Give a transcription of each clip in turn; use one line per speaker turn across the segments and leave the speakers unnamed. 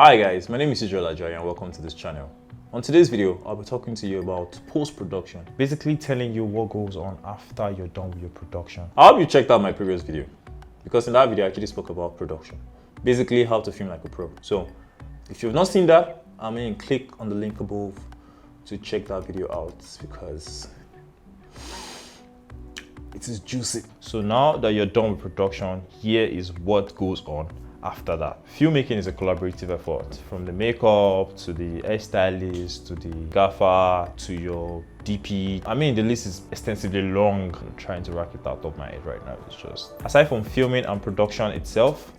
Hi guys, my name is Israel Ajayi and welcome to this channel. On today's video, I'll be talking to you about post-production, basically telling you what goes on after you're done with your production. I hope you checked out my previous video because in that video I actually spoke about production, basically how to film like a pro. So if you've not seen that, I mean click on the link above to check that video out because it is juicy. So now that you're done with production, here is what goes on after that. Filmmaking is a collaborative effort, from the makeup to the hairstylist to the gaffer to your DP. I mean, the list is extensively long. I'm trying to rack it out of my head right now. It's just, aside from filming and production itself,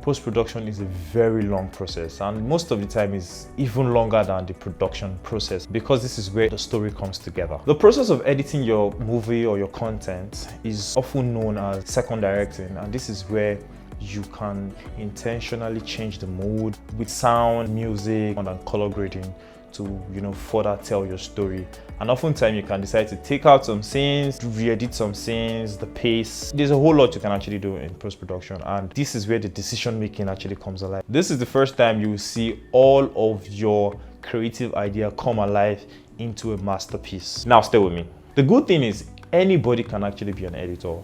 post-production is a very long process, and most of the time is even longer than the production process because this is where the story comes together. The process of editing your movie or your content is often known as second directing, and this is where you can intentionally change the mood with sound, music, and color grading to further tell your story. And oftentimes you can decide to take out some scenes, re-edit some scenes, the pace. There's a whole lot you can actually do in post-production, and this is where the decision making actually comes alive. This is the first time you will see all of your creative idea come alive into a masterpiece. Now stay with me. The good thing is anybody can actually be an editor.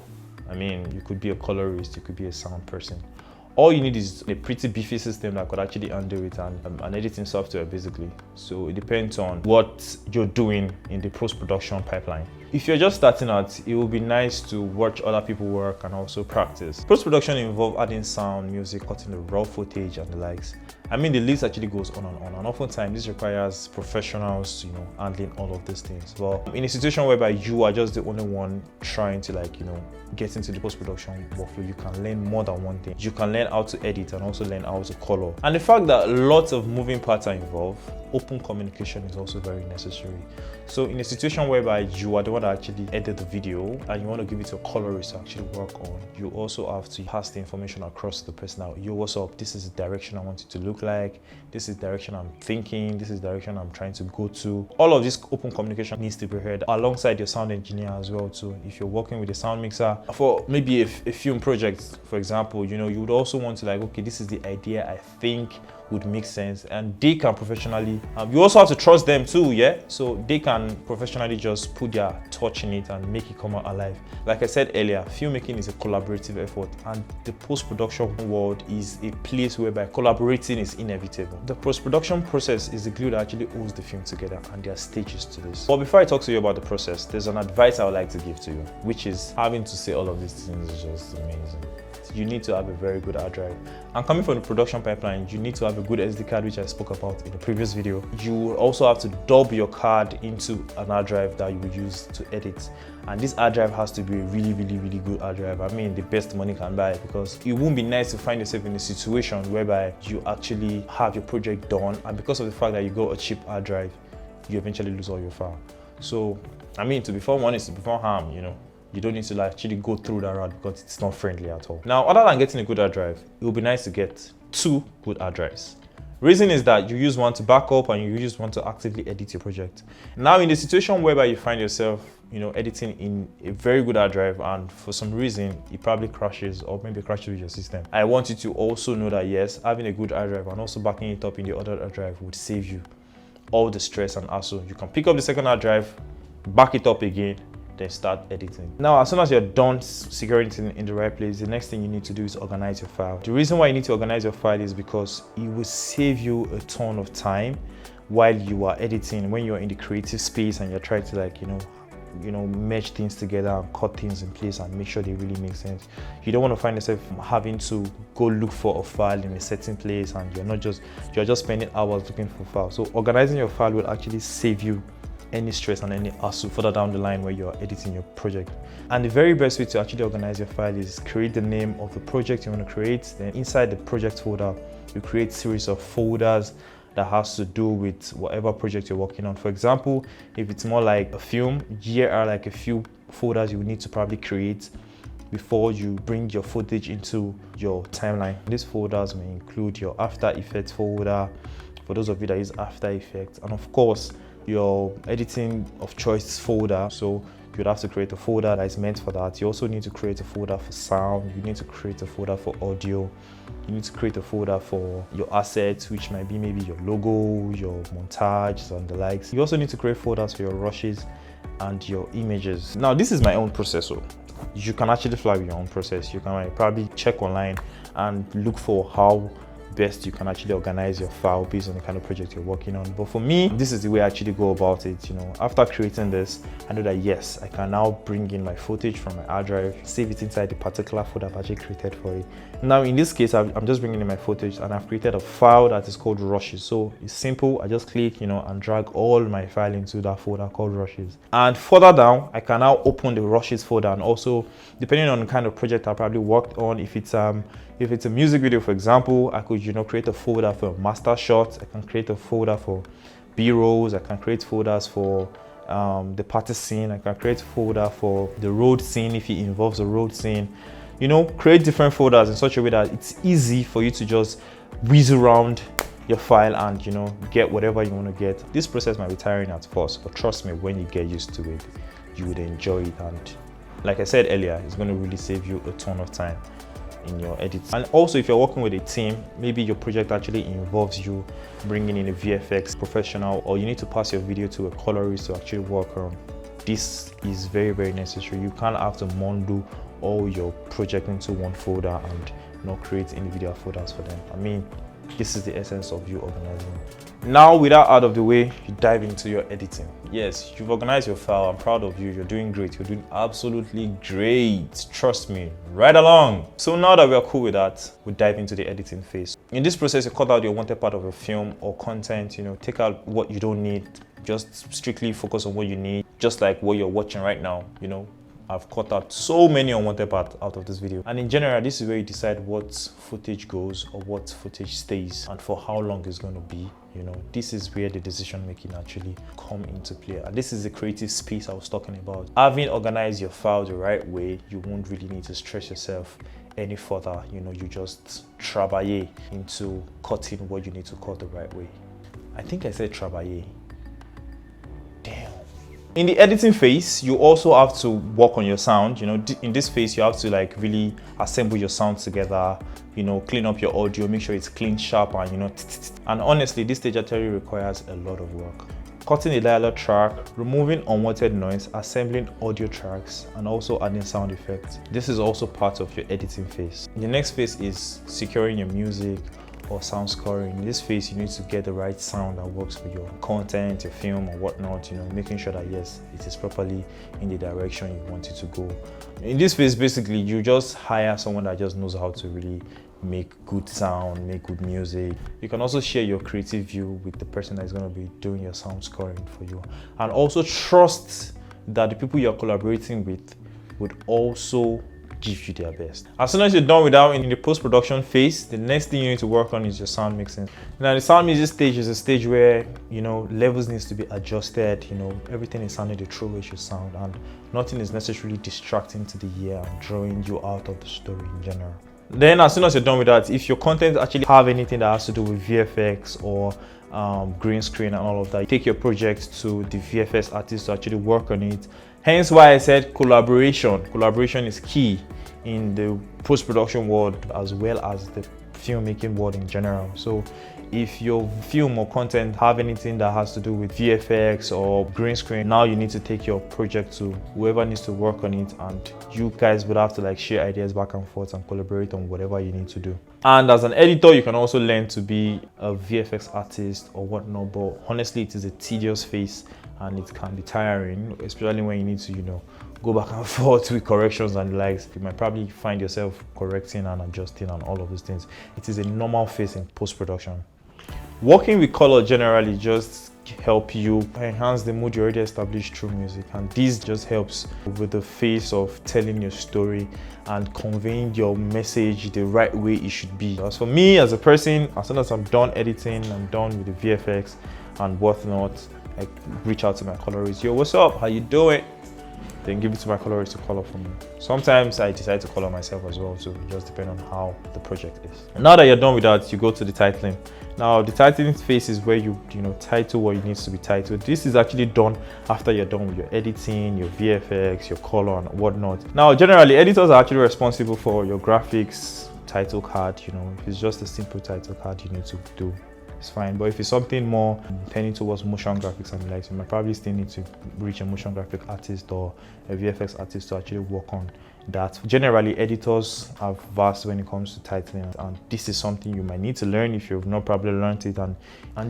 I mean, you could be a colorist, you could be a sound person. All you need is a pretty beefy system that could actually undo it, and an editing software basically. So it depends on what you're doing in the post-production pipeline. If you're just starting out, it would be nice to watch other people work and also practice. Post-production involves adding sound, music, cutting the raw footage and the likes. I mean, the list actually goes on and oftentimes this requires professionals, handling all of these things. But in a situation whereby you are just the only one trying to get into the post-production workflow, you can learn more than one thing. You can learn how to edit and also learn how to color. And the fact that lots of moving parts are involved, open communication is also very necessary. So in a situation whereby you are the one that actually edit the video and you want to give it to a colorist to actually work on, you also have to pass the information across to the person. Now, what's up? This is the direction I want it to look like. This is the direction I'm thinking. This is the direction I'm trying to go to. All of this open communication needs to be heard alongside your sound engineer as well too. If you're working with a sound mixer for maybe a film project, for example, you would also want to okay, this is the idea I think would make sense, and they can professionally, you also have to trust them too, yeah? So they can professionally just put their touch in it and make it come out alive. Like I said earlier, filmmaking is a collaborative effort, and the post-production world is a place whereby collaborating is inevitable. The post-production process is the glue that actually holds the film together, and there are stages to this. But before I talk to you about the process, there's an advice I would like to give to you, which is having to say all of these things is just amazing. You need to have a very good hard drive. And coming from the production pipeline, you need to have a good SD card, which I spoke about in the previous video. You also have to dub your card into an hard drive that you will use to edit. And this hard drive has to be a really, really, really good hard drive. I mean, the best money can buy, because it won't be nice to find yourself in a situation whereby you actually have your project done, and because of the fact that you got a cheap hard drive, you eventually lose all your file. So, I mean, to be forewarned is to be forearmed, You don't need to actually go through that route because it's not friendly at all. Now, other than getting a good hard drive, it would be nice to get 2 good hard drives. Reason is that you use one to back up and you use one to actively edit your project. Now, in the situation whereby you find yourself, editing in a very good hard drive and for some reason it probably crashes or maybe crashes with your system, I want you to also know that yes, having a good hard drive and also backing it up in the other hard drive would save you all the stress and hassle. You can pick up the second hard drive, back it up again, then start editing. Now, as soon as you're done securing it in the right place, the next thing you need to do is organize your file. The reason why you need to organize your file is because it will save you a ton of time while you are editing, when you're in the creative space and you're trying to merge things together and cut things in place and make sure they really make sense. You don't want to find yourself having to go look for a file in a certain place and you're just spending hours looking for files. So organizing your file will actually save you any stress and any hassle further down the line where you're editing your project. And the very best way to actually organize your file is create the name of the project you want to create. Then inside the project folder, you create a series of folders that has to do with whatever project you're working on. For example, if it's more like a film, here are a few folders you need to probably create before you bring your footage into your timeline. These folders may include your After Effects folder, for those of you that use After Effects, and of course, your editing of choice folder. So you'd have to create a folder that is meant for that. You also need to create a folder for sound. You need to create a folder for audio. You need to create a folder for your assets, which might be maybe your logo, your montage, and the likes. You also need to create folders for your rushes and your images. Now, this is my own process. So you can actually fly with your own process. You can probably check online and look for how best you can actually organize your file based on the kind of project you're working on. But for me, this is the way I actually go about it. After creating this, I know that yes, I can now bring in my footage from my hard drive, save it inside the particular folder I've actually created for it. Now in this case, I'm just bringing in my footage and I've created a file that is called rushes. So it's simple. I just click, and drag all my file into that folder called rushes. And further down, I can now open the rushes folder, and also depending on the kind of project I probably worked on, if it's a music video, for example, I could create a folder for master shots. I can create a folder for b-rolls. I can create folders for the party scene. I can create a folder for the road scene if it involves a road scene. Create different folders in such a way that it's easy for you to just whiz around your file and get whatever you want to get. This process might be tiring at first, but trust me, when you get used to it, you would enjoy it. And like I said earlier, it's going to really save you a ton of time in your edits. And also, if you're working with a team, maybe your project actually involves you bringing in a VFX professional, or you need to pass your video to a colorist to actually work on. This is very, very necessary. You can't have to bundle all your project into one folder and not create individual folders for them. I mean, this is the essence of you organizing. Now, with that out of the way, you dive into your editing. Yes, you've organized your file. I'm proud of you. You're doing great. You're doing absolutely great. Trust me, right along. So now that we are cool with that, we dive into the editing phase. In this process, you cut out your wanted part of a film or content, take out what you don't need. Just strictly focus on what you need, just like what you're watching right now. I've cut out so many unwanted parts out of this video. And in general, this is where you decide what footage goes or what footage stays and for how long it's going to be. This is where the decision making actually come into play. And this is the creative space I was talking about. Having organized your file the right way, you won't really need to stress yourself any further. You just travailler into cutting what you need to cut the right way. I think I said travailler. Damn. In the editing phase, you also have to work on your sound. In this phase, you have to really assemble your sound together, clean up your audio, make sure it's clean, sharp, and and honestly, this stage actually requires a lot of work. Cutting a dialogue track, removing unwanted noise, assembling audio tracks, and also adding sound effects. This is also part of your editing phase. The next phase is securing your music or sound scoring. In this phase, you need to get the right sound that works for your content, your film, or whatnot, making sure that yes, it is properly in the direction you want it to go. In this phase, basically, you just hire someone that just knows how to really make good sound, make good music. You can also share your creative view with the person that is going to be doing your sound scoring for you. And also trust that the people you're collaborating with would also give you their best. As soon as you're done with that, in the post-production phase, the next thing you need to work on is your sound mixing. Now, the sound mixing stage is a stage where levels needs to be adjusted. Everything is sounding the true way it should sound, and nothing is necessarily distracting to the ear and drawing you out of the story in general. Then, as soon as you're done with that, if your content actually have anything that has to do with VFX or green screen and all of that, take your project to the VFX artist to actually work on it. Hence why I said collaboration. Collaboration is key in the post-production world as well as the filmmaking world in general. So if your film or content have anything that has to do with VFX or green screen, now you need to take your project to whoever needs to work on it, and you guys would have to share ideas back and forth and collaborate on whatever you need to do. And as an editor, you can also learn to be a VFX artist or whatnot, but honestly, it is a tedious phase and it can be tiring, especially when you need to, go back and forth with corrections and the likes. You might probably find yourself correcting and adjusting and all of those things. It is a normal phase in post-production. Working with color generally just help you enhance the mood you already established through music, and this just helps with the phase of telling your story and conveying your message the right way it should be. As for me as a person, as soon as I'm done editing, I'm done with the VFX and whatnot, I reach out to my colorist. Yo, what's up? How you doing? then give it to my colorist to color for me. Sometimes I decide to color myself as well, so it just depends on how the project is. Now that you're done with that, you go to the titling. Now the titling phase is where you title what it needs to be titled. This is actually done after you're done with your editing, your VFX, your color and whatnot. Now generally editors are actually responsible for your graphics, title card. If it's just a simple title card you need to do, it's fine. But if it's something more tending towards motion graphics and likes, you might probably still need to reach a motion graphic artist or a VFX artist to actually work on that. Generally editors are vast when it comes to titling, and this is something you might need to learn if you've not probably learned it, and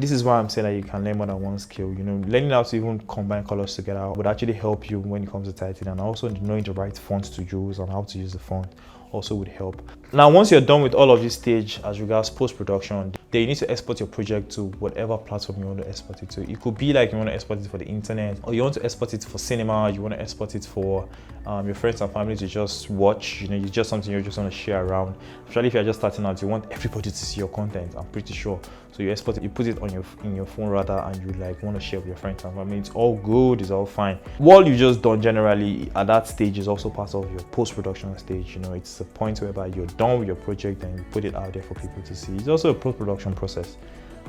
this is why I'm saying that you can learn more than one skill. Learning how to even combine colors together would actually help you when it comes to titling, and also knowing the right fonts to use and how to use the font also would help. Now once you're done with all of this stage as regards post-production, then you need to export your project to whatever platform you want to export it to. It could be like you want to export it for the internet, or you want to export it for cinema, you want to export it for your friends and family to just watch. It's just something you just want to share around. Especially if you're just starting out, you want everybody to see your content, I'm pretty sure. So you export it, you put it on in your phone rather, and you want to share with your friends and family. It's all good, it's all fine. What you just done generally at that stage is also part of your post-production stage. It's a point whereby you're done with your project and you put it out there for people to see. It's also a post-production process.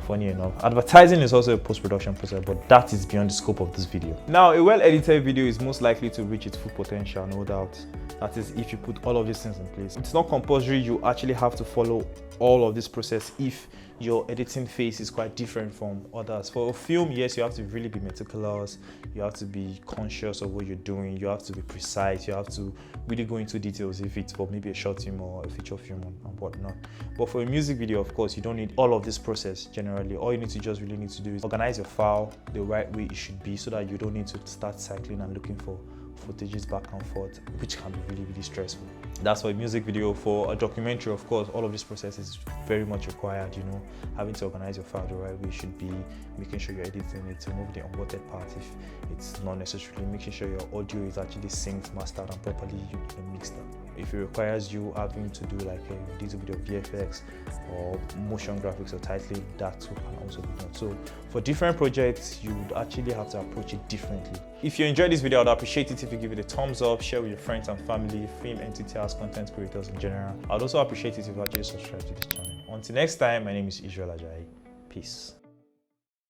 Funny enough, advertising is also a post-production process, but that is beyond the scope of this video. Now, a well-edited video is most likely to reach its full potential, no doubt. That is if you put all of these things in place. It's not compulsory you actually have to follow all of this process if your editing phase is quite different from others. For a film, yes, you have to really be meticulous, you have to be conscious of what you're doing, you have to be precise, you have to really go into details if it's for maybe a short film or a feature film and whatnot. But for a music video, of course, you don't need all of this process generally. All you need to do is organize your file the right way it should be, so that you don't need to start cycling and looking for footages back and forth, which can be really, really stressful. That's for a music video. For a documentary, of course, all of this process is very much required. Having to organize your file the right way should be, making sure you're editing it to remove the unwanted part if it's not necessarily, making sure your audio is actually synced, mastered and properly mixed up. If it requires you having to do like a little bit of VFX or motion graphics or titling, that too can also be done. So for different projects, you would actually have to approach it differently. If you enjoyed this video, I'd appreciate it if you give it a thumbs up, share with your friends and family, film enthusiasts, content creators in general. I'd also appreciate it if you actually subscribe to this channel. Until next time, my name is Israel Ajayi. Peace.